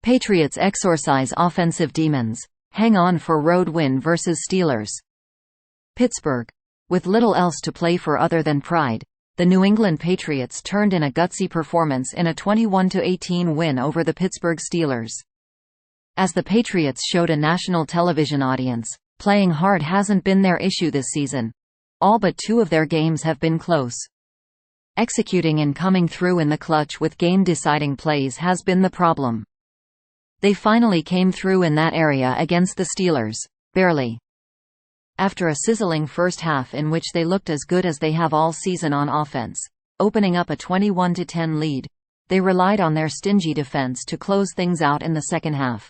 Patriots exorcise offensive demons. Hang on for road win versus Steelers. Pittsburgh. With little else to play for other than pride, the New England Patriots turned in a gutsy performance in a 21-18 win over the Pittsburgh Steelers. As the Patriots showed a national television audience, playing hard hasn't been their issue this season. All but two of their games have been close. Executing and coming through in the clutch with game-deciding plays has been the problem. They finally came through in that area against the Steelers, barely. After a sizzling first half in which they looked as good as they have all season on offense, opening up a 21-10 lead, they relied on their stingy defense to close things out in the second half.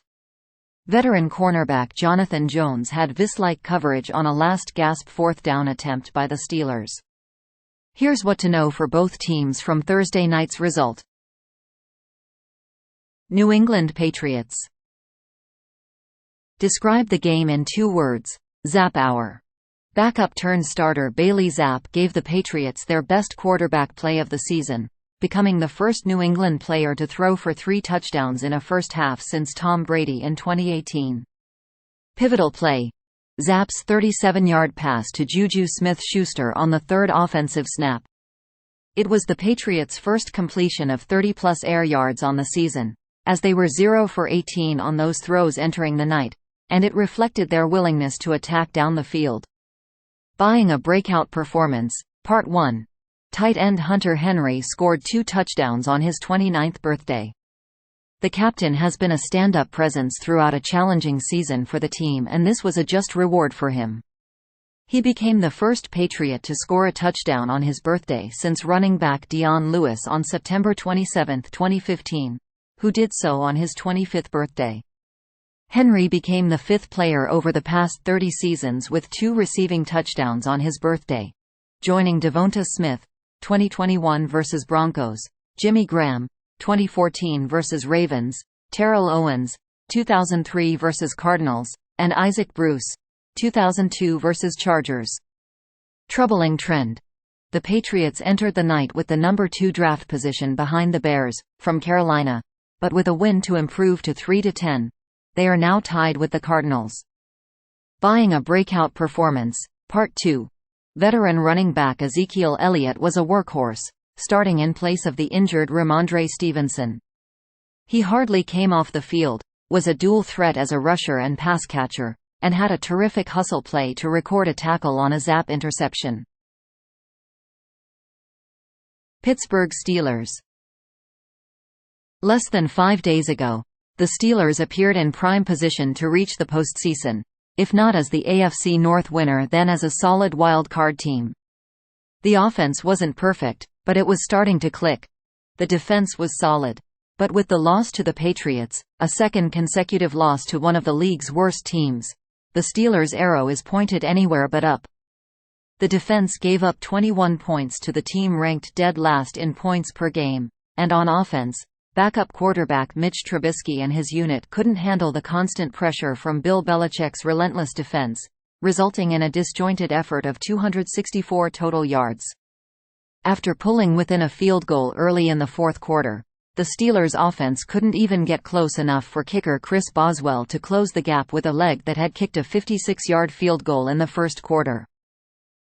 Veteran cornerback Jonathan Jones had viselike coverage on a last-gasp fourth down attempt by the Steelers. Here's what to know for both teams from Thursday night's result. New England Patriots. Describe the game in 2 words. Zapp hour. Backup-turned-starter Bailey Zapp gave the Patriots their best quarterback play of the season, becoming the first New England player to throw for 3 touchdowns in a first half since Tom Brady in 2018. Pivotal play. Zapp's 37-yard pass to Juju Smith-Schuster on the 3rd offensive snap. It was the Patriots' first completion of 30-plus air yards on the season, as they were 0 for 18 on those throws entering the night, and it reflected their willingness to attack down the field. Buying a breakout performance. Part 1. Tight end Hunter Henry scored 2 touchdowns on his 29th birthday. The captain has been a stand-up presence throughout a challenging season for the team, and this was a just reward for him. He became the first Patriot to score a touchdown on his birthday since running back Dion Lewis on September 27, 2015, who did so on his 25th birthday. Henry became the 5th player over the past 30 seasons with 2 receiving touchdowns on his birthday, joining Devonta Smith, 2021 vs. Broncos, Jimmy Graham, 2014 vs. Ravens, Terrell Owens, 2003 vs. Cardinals, and Isaac Bruce, 2002 vs. Chargers. Troubling trend. The Patriots entered the night with the number 2 draft position behind the Bears, from Carolina, but with a win to improve to 3-10. They are now tied with the Cardinals. Buying a breakout performance. Part 2. Veteran running back Ezekiel Elliott was a workhorse, starting in place of the injured Ramondre Stevenson. He hardly came off the field, was a dual threat as a rusher and pass catcher, and had a terrific hustle play to record a tackle on a Zapp interception. Pittsburgh Steelers. Less than 5 days ago, the Steelers appeared in prime position to reach the postseason, if not as the AFC North winner then as a solid wild-card team. The offense wasn't perfect, but it was starting to click. The defense was solid. But with the loss to the Patriots, a second consecutive loss to one of the league's worst teams, the Steelers' arrow is pointed anywhere but up. The defense gave up 21 points to the team ranked dead last in points per game, and on offense, backup quarterback Mitch Trubisky and his unit couldn't handle the constant pressure from Bill Belichick's relentless defense, resulting in a disjointed effort of 264 total yards. After pulling within a field goal early in the 4th quarter, the Steelers' offense couldn't even get close enough for kicker Chris Boswell to close the gap with a leg that had kicked a 56-yard field goal in the 1st quarter.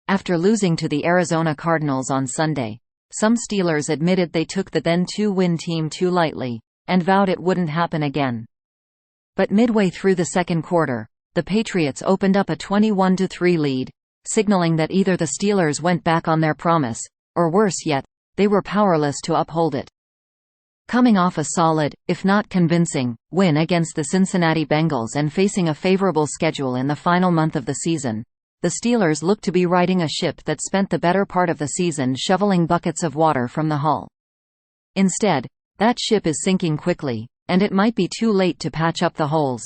After losing to the Arizona Cardinals on Sunday, some Steelers admitted they took the then 2-win team too lightly, and vowed it wouldn't happen again. But midway through the 2nd quarter, the Patriots opened up a 21-3 lead, signaling that either the Steelers went back on their promise, or worse yet, they were powerless to uphold it. Coming off a solid, if not convincing, win against the Cincinnati Bengals and facing a favorable schedule in the final month of the season, the Steelers looked to be riding a ship that spent the better part of the season shoveling buckets of water from the hull. Instead, that ship is sinking quickly, and it might be too late to patch up the holes.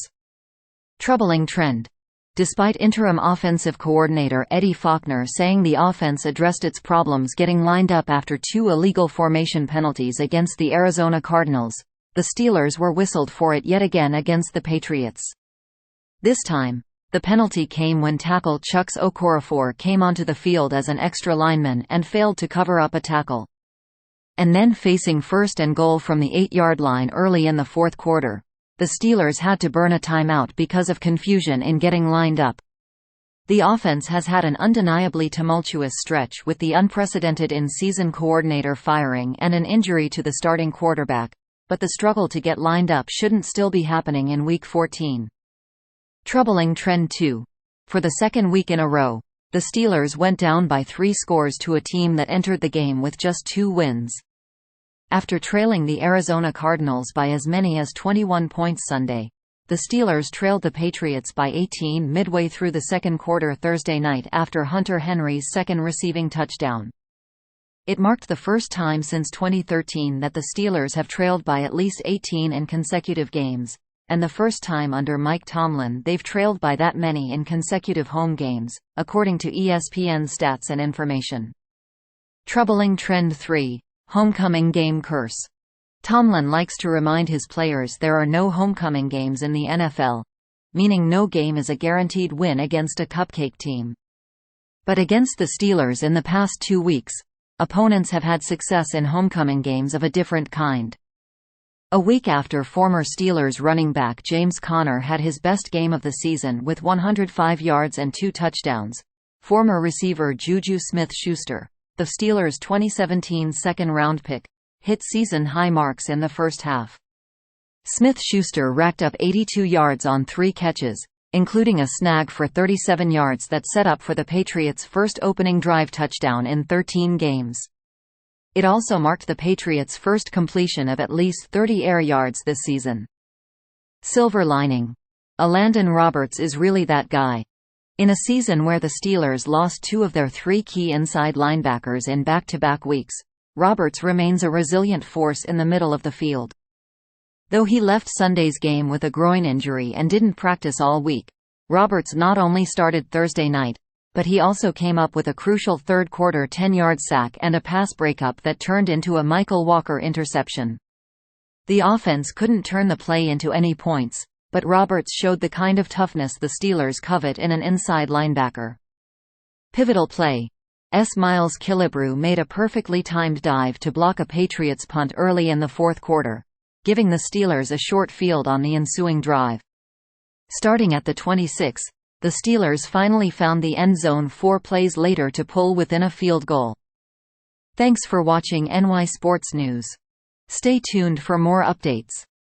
Troubling trend. Despite interim offensive coordinator Eddie Faulkner saying the offense addressed its problems getting lined up after 2 illegal formation penalties against the Arizona Cardinals, the Steelers were whistled for it yet again against the Patriots. This time, the penalty came when tackle Chuks Okorafor came onto the field as an extra lineman and failed to cover up a tackle. And then facing 1st and goal from the 8-yard line early in the 4th quarter, The Steelers had to burn a timeout because of confusion in getting lined up. The offense has had an undeniably tumultuous stretch with the unprecedented in-season coordinator firing and an injury to the starting quarterback, but the struggle to get lined up shouldn't still be happening in Week 14. Troubling trend 2. For the second week in a row, the Steelers went down by 3 scores to a team that entered the game with just 2 wins. After trailing the Arizona Cardinals by as many as 21 points Sunday, the Steelers trailed the Patriots by 18 midway through the second quarter Thursday night after Hunter Henry's second receiving touchdown. It marked the first time since 2013 that the Steelers have trailed by at least 18 in consecutive games, and the first time under Mike Tomlin they've trailed by that many in consecutive home games, according to ESPN Stats and Information. Troubling trend 3. Homecoming game curse. Tomlin likes to remind his players there are no homecoming games in the NFL, meaning no game is a guaranteed win against a cupcake team. But against the Steelers in the past 2 weeks, opponents have had success in homecoming games of a different kind. A week after former Steelers running back James Conner had his best game of the season with 105 yards and 2 touchdowns, former receiver Juju Smith-Schuster, the Steelers' 2017 second-round pick, hit season-high marks in the first half. Smith-Schuster racked up 82 yards on 3 catches, including a snag for 37 yards that set up for the Patriots' first opening drive touchdown in 13 games. It also marked the Patriots' first completion of at least 30 air yards this season. Silver lining. Elandon Roberts is really that guy. In a season where the Steelers lost 2 of their 3 key inside linebackers in back-to-back weeks, Roberts remains a resilient force in the middle of the field. Though he left Sunday's game with a groin injury and didn't practice all week, Roberts not only started Thursday night, but he also came up with a crucial third-quarter 10-yard sack and a pass breakup that turned into a Michael Walker interception. The offense couldn't turn the play into any points, but Roberts showed the kind of toughness the Steelers covet in an inside linebacker. Pivotal play. Miles Killebrew made a perfectly timed dive to block a Patriots punt early in the fourth quarter, giving the Steelers a short field on the ensuing drive. Starting at the 26, the Steelers finally found the end zone 4 plays later to pull within a field goal. Thanks for watching NY Sports News. Stay tuned for more updates.